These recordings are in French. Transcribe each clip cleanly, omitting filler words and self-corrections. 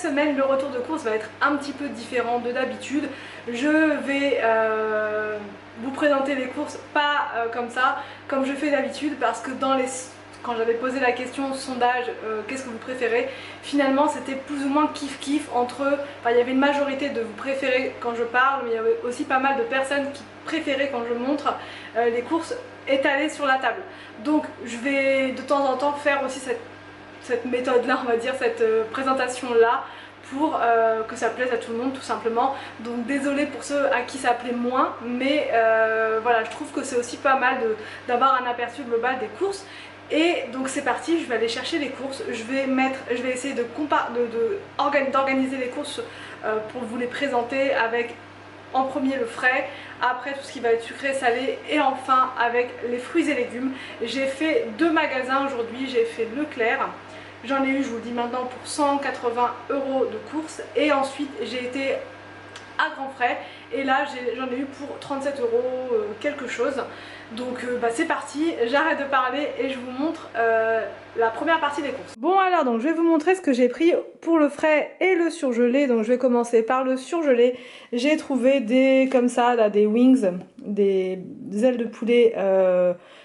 semaine, le retour de course va être un petit peu différent de d'habitude. Je vais vous présenter les courses pas comme ça, comme je fais d'habitude, parce que quand j'avais posé la question sondage, qu'est-ce que vous préférez, finalement c'était plus ou moins kiff-kiff entre, enfin il y avait une majorité de vous préférez quand je parle, mais il y avait aussi pas mal de personnes qui préféraient quand je montre les courses étalées sur la table. Donc je vais de temps en temps faire aussi cette méthode là, on va dire, cette présentation là, pour que ça plaise à tout le monde tout simplement. Donc désolée pour ceux à qui ça plaît moins, mais voilà, je trouve que c'est aussi pas mal d'avoir un aperçu global des courses. Et donc c'est parti, je vais aller chercher les courses, je vais essayer d'organiser les courses pour vous les présenter avec en premier le frais, après tout ce qui va être sucré, salé et enfin avec les fruits et légumes. J'ai fait 2 magasins aujourd'hui, j'ai fait Leclerc, j'en ai eu, je vous le dis maintenant, pour 180 € de courses, et ensuite j'ai été à Grand Frais et là j'en ai eu pour 37 € quelque chose. Donc c'est parti, j'arrête de parler et je vous montre la première partie des courses. Bon alors, donc je vais vous montrer ce que j'ai pris pour le frais et le surgelé. Donc je vais commencer par le surgelé. J'ai trouvé comme ça là, des wings, des ailes de poulet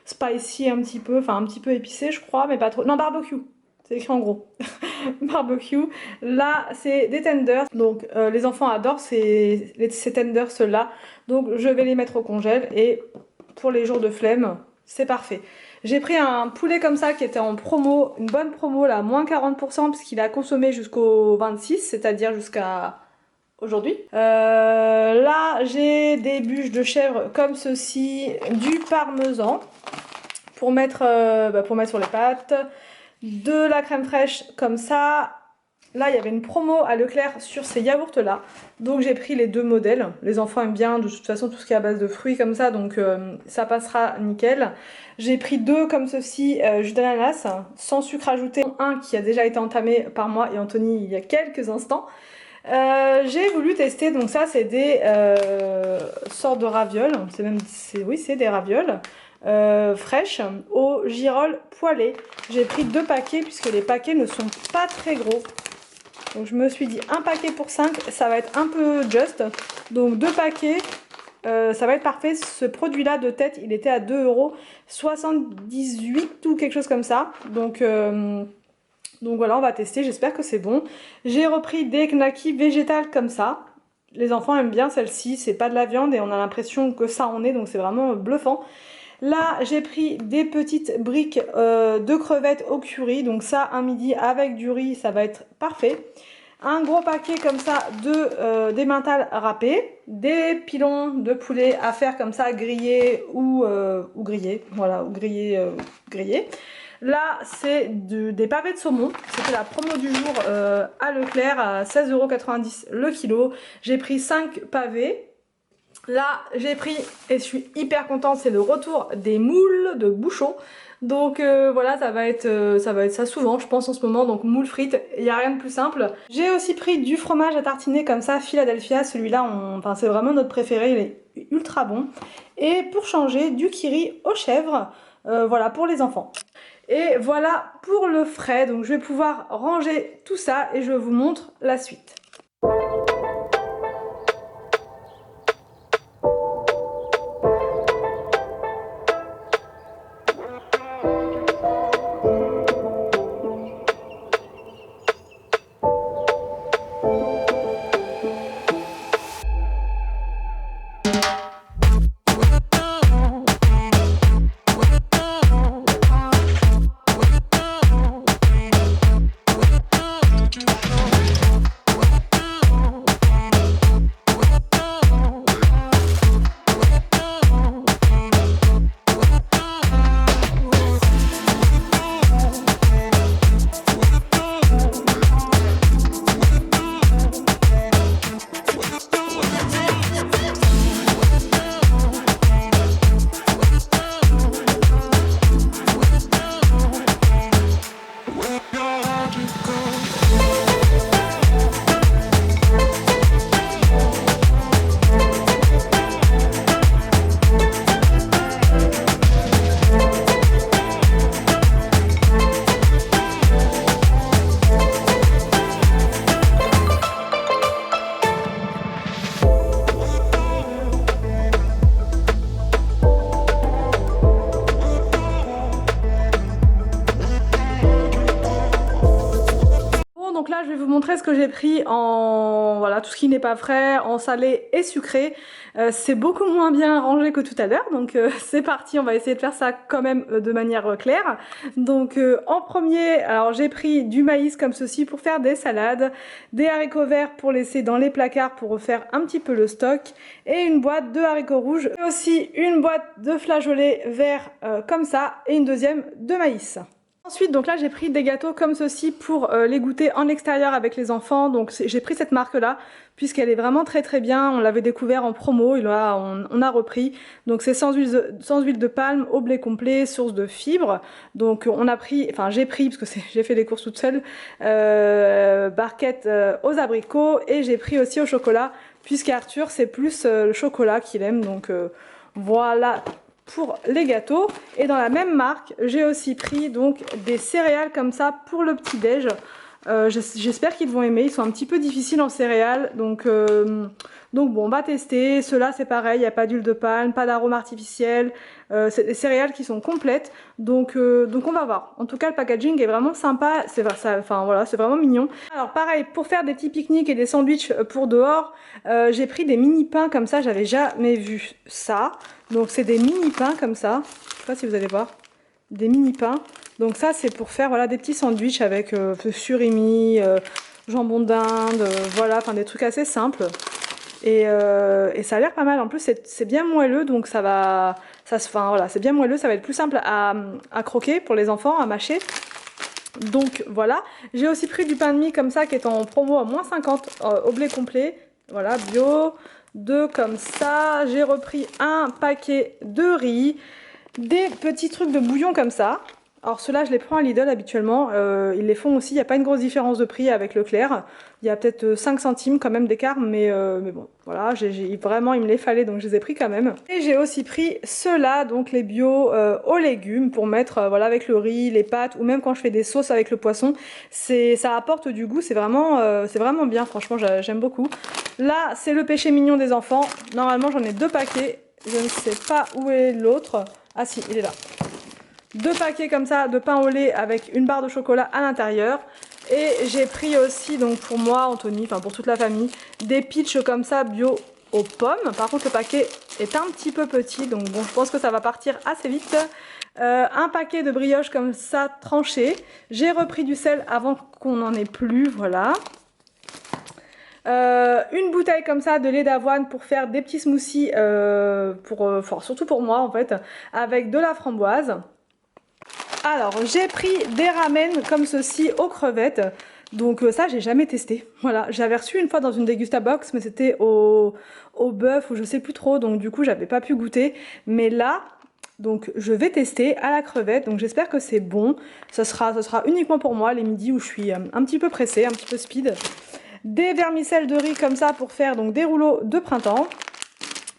spicy un petit peu, enfin un petit peu épicé je crois, mais pas trop, non, barbecue. C'est écrit en gros. Barbecue. Là, c'est des tenders. Donc, les enfants adorent ces tenders là. Donc, je vais les mettre au congèle. Et pour les jours de flemme, c'est parfait. J'ai pris un poulet comme ça qui était en promo. Une bonne promo là, moins 40%, parce qu'il a consommé jusqu'au 26, c'est-à-dire jusqu'à aujourd'hui. Là, j'ai des bûches de chèvre comme ceci. Du parmesan pour mettre sur les pâtes. De la crème fraîche comme ça. Là il y avait une promo à Leclerc sur ces yaourts là, donc j'ai pris les 2 modèles. Les enfants aiment bien de toute façon tout ce qui est à base de fruits comme ça, donc ça passera nickel. J'ai pris 2 comme ceci, jus d'ananas sans sucre ajouté, un qui a déjà été entamé par moi et Anthony il y a quelques instants. J'ai voulu tester, donc ça c'est des sortes de ravioles, c'est des ravioles fraîches au girolles poêlées. J'ai pris 2 paquets puisque les paquets ne sont pas très gros. Donc je me suis dit un paquet pour 5, ça va être un peu juste. Donc 2 paquets, ça va être parfait. Ce produit là de tête, il était à 2,78 € ou quelque chose comme ça. Donc voilà, on va tester, j'espère que c'est bon. J'ai repris des knackis végétales comme ça. Les enfants aiment bien celle-ci, c'est pas de la viande et on a l'impression que ça en est, donc c'est vraiment bluffant. Là, j'ai pris des petites briques de crevettes au curry. Donc ça, un midi avec du riz, ça va être parfait. Un gros paquet comme ça de d'emmental râpé. Des pilons de poulet à faire comme ça, grillés ou grillés. Voilà, ou grillés. Là, c'est des pavés de saumon. C'était la promo du jour à Leclerc à 16,90 € le kilo. J'ai pris 5 pavés. Là j'ai pris, et je suis hyper contente, c'est le retour des moules de Bouchon. Donc voilà, ça va être ça souvent je pense en ce moment, donc moules frites, il n'y a rien de plus simple. J'ai aussi pris du fromage à tartiner comme ça, Philadelphia, celui-là c'est vraiment notre préféré, il est ultra bon. Et pour changer, du kiri aux chèvres, voilà pour les enfants. Et voilà pour le frais, donc je vais pouvoir ranger tout ça et je vous montre la suite. montrer ce que j'ai pris en voilà, tout ce qui n'est pas frais, en salé et sucré. C'est beaucoup moins bien rangé que tout à l'heure, donc c'est parti, on va essayer de faire ça quand même de manière claire. Donc en premier, alors j'ai pris du maïs comme ceci pour faire des salades, des haricots verts pour laisser dans les placards pour refaire un petit peu le stock, et une boîte de haricots rouges, et aussi une boîte de flageolets verts comme ça, et une deuxième de maïs. Ensuite, donc là j'ai pris des gâteaux comme ceci pour les goûter en extérieur avec les enfants. Donc j'ai pris cette marque là puisqu'elle est vraiment très bien. On l'avait découvert en promo et là on a repris. Donc c'est sans huile de palme, au blé complet, source de fibres. Donc on a pris, enfin j'ai pris parce que j'ai fait les courses toute seule, barquette aux abricots, et j'ai pris aussi au chocolat puisqu'Arthur c'est plus le chocolat qu'il aime. Donc voilà pour les gâteaux. Et dans la même marque j'ai aussi pris donc des céréales comme ça pour le petit déj. J'espère qu'ils vont aimer, ils sont un petit peu difficiles en céréales, donc bon, on va tester. Ceux-là c'est pareil, il n'y a pas d'huile de palme, pas d'arôme artificiel, c'est des céréales qui sont complètes, donc on va voir. En tout cas le packaging est vraiment sympa, c'est enfin voilà, c'est vraiment mignon. Alors pareil, pour faire des petits pique-niques et des sandwichs pour dehors, j'ai pris des mini pains comme ça, j'avais jamais vu ça. Donc c'est des mini pains comme ça, je sais pas si vous allez voir, des mini pains. Donc ça c'est pour faire voilà, des petits sandwichs avec surimi, jambon d'Inde, voilà, enfin des trucs assez simples. Et ça a l'air pas mal, en plus c'est bien moelleux, donc ça va, enfin voilà, c'est bien moelleux, ça va être plus simple à croquer pour les enfants, à mâcher. Donc voilà, j'ai aussi pris du pain de mie comme ça qui est en promo à -50 au blé complet, voilà, bio. Deux comme ça, j'ai repris un paquet de riz, des petits trucs de bouillon comme ça. Alors ceux-là je les prends à Lidl habituellement, ils les font aussi, il n'y a pas une grosse différence de prix avec Leclerc. Il y a peut-être 5 centimes quand même d'écart, mais bon, voilà, vraiment il me les fallait donc je les ai pris quand même. Et j'ai aussi pris ceux-là, donc les bio aux légumes pour mettre voilà, avec le riz, les pâtes, ou même quand je fais des sauces avec le poisson. Ça apporte du goût, c'est vraiment bien, franchement j'aime beaucoup. Là c'est le péché mignon des enfants, normalement j'en ai 2 paquets, je ne sais pas où est l'autre. Ah si, il est là. 2 paquets comme ça de pain au lait avec une barre de chocolat à l'intérieur. Et j'ai pris aussi, donc pour moi, Anthony, enfin pour toute la famille, des peach comme ça bio aux pommes. Par contre le paquet est un petit peu petit, donc bon, je pense que ça va partir assez vite. Un paquet de brioches comme ça tranchées. J'ai repris du sel avant qu'on n'en ait plus, voilà. Une bouteille comme ça de lait d'avoine pour faire des petits smoothies, surtout pour moi en fait, avec de la framboise. Alors j'ai pris des ramen comme ceci aux crevettes, donc ça j'ai jamais testé. Voilà, j'avais reçu une fois dans une Degustabox, mais c'était au bœuf ou je sais plus trop, donc du coup j'avais pas pu goûter. Mais là, donc je vais tester à la crevette, donc j'espère que c'est bon. Ce sera uniquement pour moi les midis où je suis un petit peu pressée, un petit peu speed. Des vermicelles de riz comme ça pour faire donc des rouleaux de printemps.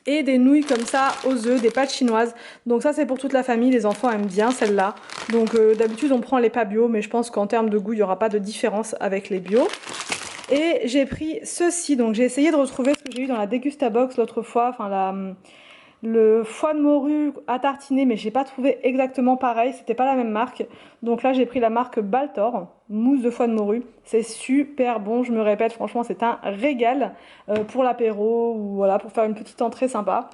Et des nouilles comme ça aux œufs, des pâtes chinoises. Donc ça c'est pour toute la famille, les enfants aiment bien celle-là. Donc d'habitude on prend les pas bio, mais je pense qu'en termes de goût il n'y aura pas de différence avec les bio. Et j'ai pris ceci, donc j'ai essayé de retrouver ce que j'ai eu dans la Degustabox l'autre fois, enfin le foie de morue à tartiner, mais j'ai pas trouvé exactement pareil, c'était pas la même marque. Donc là j'ai pris la marque Baltor, mousse de foie de morue. C'est super bon, je me répète, franchement c'est un régal pour l'apéro ou voilà, pour faire une petite entrée sympa.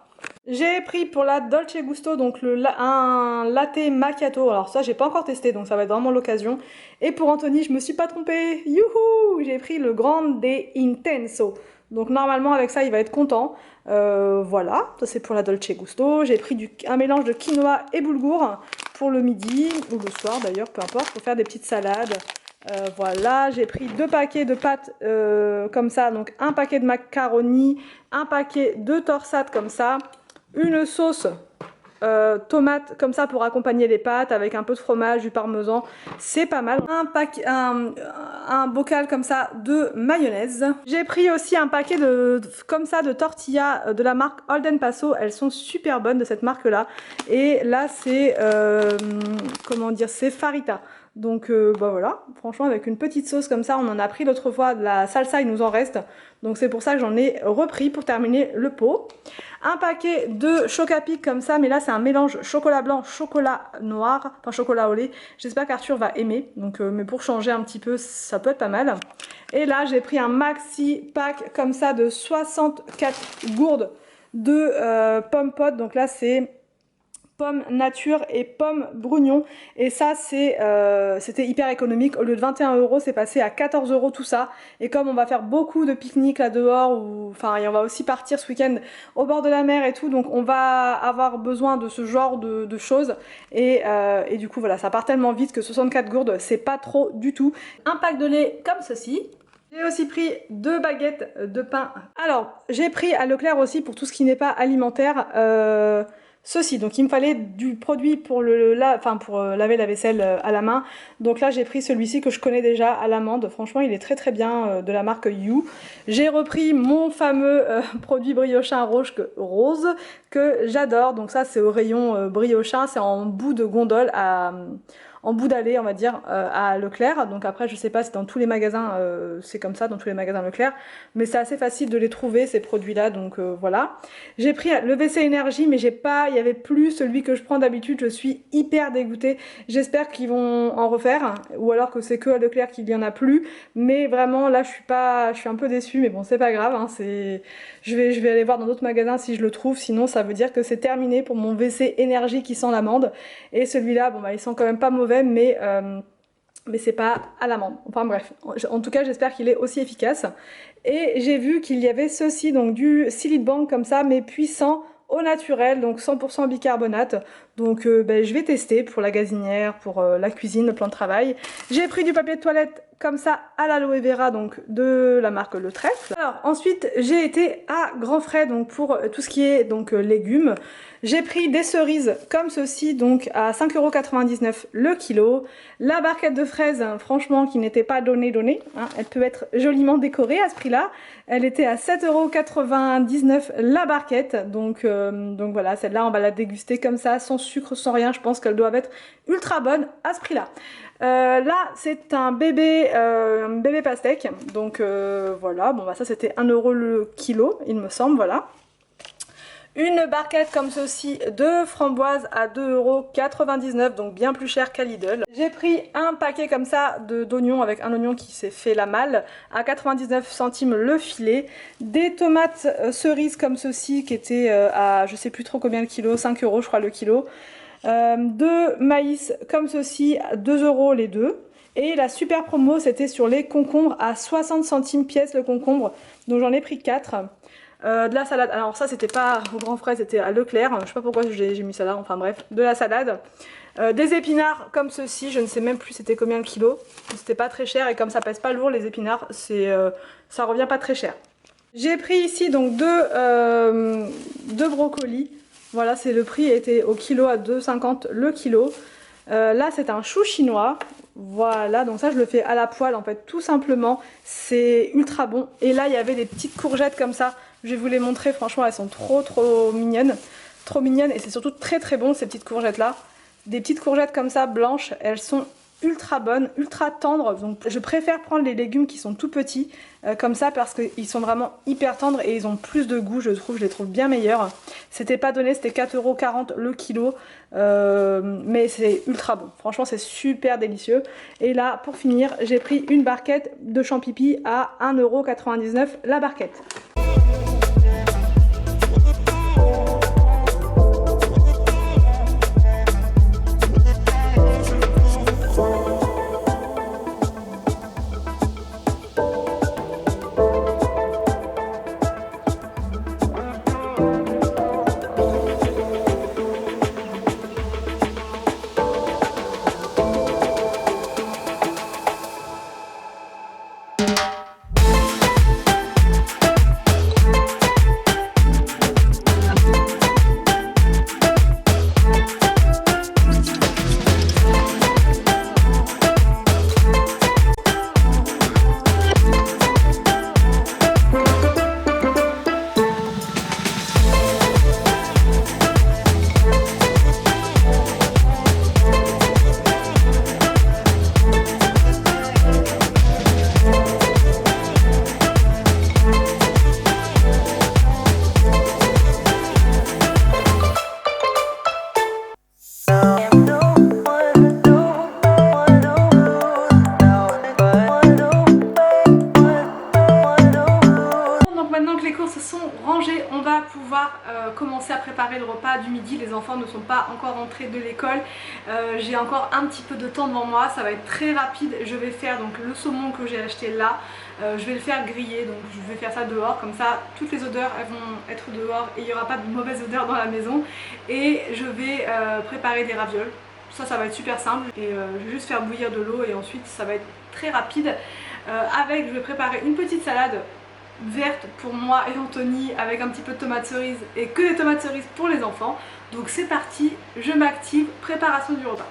J'ai pris pour la Dolce Gusto donc un latte macchiato. Alors ça j'ai pas encore testé, donc ça va être vraiment l'occasion. Et pour Anthony je me suis pas trompée, youhou, j'ai pris le Grande Intenso. Donc normalement avec ça il va être content. Voilà, ça c'est pour la Dolce Gusto. J'ai pris un mélange de quinoa et boulgour pour le midi ou le soir d'ailleurs, peu importe, pour faire des petites salades. Voilà, j'ai pris 2 paquets de pâtes comme ça, donc un paquet de macaroni, un paquet de torsades comme ça, une sauce tomate comme ça pour accompagner les pâtes avec un peu de fromage, du parmesan, c'est pas mal. Un bocal comme ça de mayonnaise. J'ai pris aussi un paquet comme ça de tortillas de la marque Holden Paso, elles sont super bonnes de cette marque là. Et là c'est comment dire, c'est Farita. Donc bah voilà, franchement avec une petite sauce comme ça, on en a pris l'autre fois de la salsa, il nous en reste. Donc c'est pour ça que j'en ai repris pour terminer le pot. Un paquet de Chocapic comme ça, mais là c'est un mélange chocolat blanc, chocolat noir, enfin chocolat au lait. J'espère qu'Arthur va aimer, donc mais pour changer un petit peu, ça peut être pas mal. Et là j'ai pris un maxi pack comme ça de 64 gourdes de pommes potes. Donc là c'est pommes nature et pommes brugnon, et ça c'était hyper économique. Au lieu de 21 € c'est passé à 14 € tout ça. Et comme on va faire beaucoup de pique-niques là dehors, enfin et on va aussi partir ce week-end au bord de la mer et tout, donc on va avoir besoin de ce genre de choses, et du coup voilà, ça part tellement vite que 64 gourdes c'est pas trop du tout. Un pack de lait comme ceci. J'ai aussi pris 2 baguettes de pain. Alors j'ai pris à Leclerc aussi, pour tout ce qui n'est pas alimentaire, ceci. Donc il me fallait du produit pour laver la vaisselle à la main. Donc là j'ai pris celui-ci que je connais déjà, à l'amande. Franchement il est très très bien, de la marque You. J'ai repris mon fameux produit Briochin rose que j'adore. Donc ça c'est au rayon Briochin, c'est en bout de gondole, en bout d'allée on va dire, à Leclerc. Donc après je sais pas si dans tous les magasins c'est comme ça, dans tous les magasins Leclerc, mais c'est assez facile de les trouver ces produits là, donc voilà. J'ai pris le WC énergie, mais il y avait plus celui que je prends d'habitude. Je suis hyper dégoûtée, j'espère qu'ils vont en refaire, ou alors que c'est que à Leclerc qu'il y en a plus, mais vraiment là je suis un peu déçue, mais bon c'est pas grave, hein, je vais aller voir dans d'autres magasins si je le trouve, sinon ça veut dire que c'est terminé pour mon WC énergie qui sent l'amande. Et celui-là, bon bah il sent quand même pas mauvais, mais c'est pas à l'amande. Enfin bref, en tout cas j'espère qu'il est aussi efficace. Et j'ai vu qu'il y avait ceci, donc du Silly Bank comme ça, mais puissant, au naturel, donc 100% bicarbonate. Donc je vais tester pour la gazinière, pour la cuisine, le plan de travail. J'ai pris du papier de toilette comme ça à l'aloe vera, donc de la marque Le Trèfle. Alors ensuite j'ai été à Grand Frais, donc pour tout ce qui est donc légumes. J'ai pris des cerises comme ceci, donc à 5,99 € le kilo. La barquette de fraises, hein, franchement qui n'était pas donnée, hein, elle peut être joliment décorée à ce prix là. Elle était à 7,99 € la barquette, donc voilà, celle-là on va la déguster comme ça, sans sucre, sans rien. Je pense qu'elles doivent être ultra bonnes à ce prix là. Là c'est un bébé pastèque, donc voilà, bon bah ça c'était 1 € le kilo il me semble, voilà. Une barquette comme ceci de framboises à 2,99 €, donc bien plus cher qu'à Lidl. J'ai pris un paquet comme ça d'oignons, avec un oignon qui s'est fait la malle, à 99 centimes le filet. Des tomates cerises comme ceci qui étaient à je sais plus trop combien le kilo, 5 € je crois le kilo. De maïs comme ceci, 2 € les deux. Et la super promo c'était sur les concombres à 60 centimes pièce le concombre, donc j'en ai pris 4. De la salade, alors ça c'était pas au Grand Frais, c'était à Leclerc, je sais pas pourquoi j'ai mis ça là, enfin bref, de la salade. Des épinards comme ceci, je ne sais même plus c'était combien le kilo, c'était pas très cher, et comme ça pèse pas lourd les épinards, ça revient pas très cher. J'ai pris ici donc deux brocolis, voilà, c'est le prix était au kilo à 2,50 € le kilo. Là c'est un chou chinois, voilà, donc ça je le fais à la poêle en fait, tout simplement, c'est ultra bon. Et là il y avait des petites courgettes comme ça, je vais vous les montrer, franchement elles sont trop mignonnes, et c'est surtout très très bon ces petites courgettes là. Des petites courgettes comme ça blanches, elles sont ultra bonnes, ultra tendres, donc je préfère prendre les légumes qui sont tout petits comme ça, parce qu'ils sont vraiment hyper tendres et ils ont plus de goût, je les trouve bien meilleurs. C'était pas donné, c'était 4,40 € le kilo, mais c'est ultra bon, franchement c'est super délicieux. Et là pour finir j'ai pris une barquette de champipi à 1,99 € la barquette. maintenant que les courses sont rangées, on va pouvoir commencer à préparer le repas du midi. Les enfants ne sont pas encore rentrés de l'école. J'ai encore un petit peu de temps devant moi, ça va être très rapide. Je vais faire donc le saumon que j'ai acheté là. Je vais le faire griller, donc je vais faire ça dehors, comme ça toutes les odeurs elles vont être dehors et il n'y aura pas de mauvaise odeur dans la maison. Et je vais préparer des ravioles. Ça va être super simple et je vais juste faire bouillir de l'eau et ensuite ça va être très rapide. Je vais préparer une petite salade verte pour moi et Anthony avec un petit peu de tomates cerises et que des tomates cerises pour les enfants. Donc c'est parti, je m'active, préparation du repas.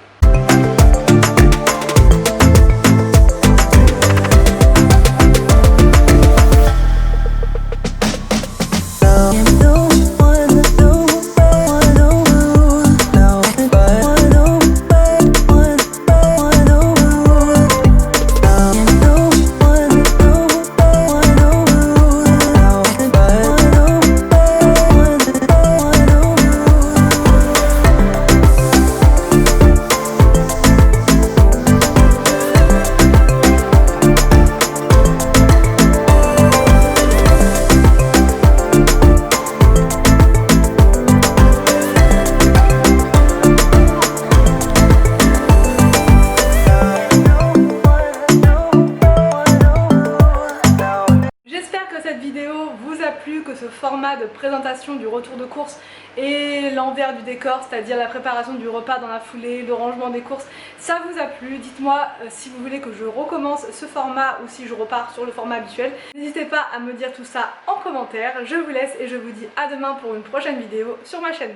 Que ce format de présentation du retour de course et l'envers du décor, c'est-à-dire la préparation du repas dans la foulée, le rangement des courses, ça vous a plu. Dites-moi si vous voulez que je recommence ce format ou si je repars sur le format habituel. N'hésitez pas à me dire tout ça en commentaire. Je vous laisse et je vous dis à demain pour une prochaine vidéo sur ma chaîne.